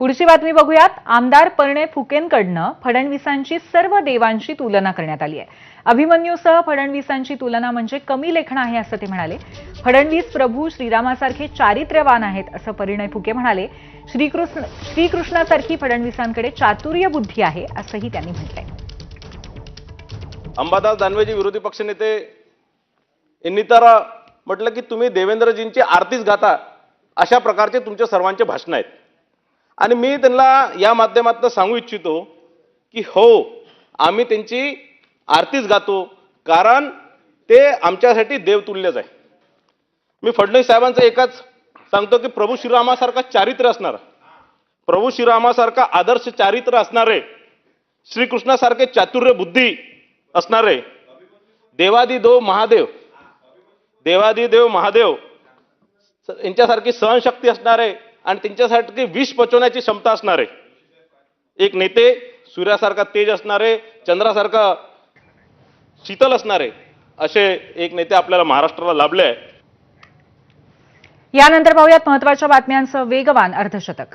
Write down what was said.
पुढची बातमी बघूयात। आमदार परिणय फुकेंकडनं फडणवीसांची सर्व देवांशी तुलना करण्यात आली आहे। अभिमन्यूसह फडणवीसांची तुलना म्हणजे कमी लेखण आहे असं ते म्हणाले। फडणवीस प्रभू श्रीरामासारखे चारित्र्यवान आहेत असं परिणय फुके म्हणाले। श्रीकृष्णासारखी फडणवीसांकडे चातुर्य बुद्धी आहे असंही त्यांनी म्हटलंय। अंबादास दानवेजी विरोधी पक्षनेते यांनी तर म्हटलं की तुम्ही देवेंद्रजींची आरतीच गाता, अशा प्रकारचे तुमचे सर्वांचे भाषण आहेत। आणि मी त्यांना या माध्यमातून सांगू इच्छितो की हो, आम्ही त्यांची आरतीच गातो, कारण ते आमच्यासाठी देवतुल्यच आहे। मी फडणवीस साहेबांचं एकच सांगतो की प्रभू श्रीरामासारखा चारित्र्य असणार, प्रभू श्रीरामासारखा आदर्श चारित्र्य असणारे, श्रीकृष्णासारखे चातुर्य बुद्धी असणारे, देवादिदेव महादेव यांच्यासारखी सहनशक्ती असणारे आणि त्यांच्यासाठी विष पचवण्याची क्षमता असणारे एक नेते, सूर्यासारखा तेज असणारे, चंद्रासारखा शीतल असणारे असे एक नेते आपल्याला महाराष्ट्राला लाभले आहे। यानंतर पाहूयात महत्त्वाच्या बातम्यांचं वेगवान अर्धशतक।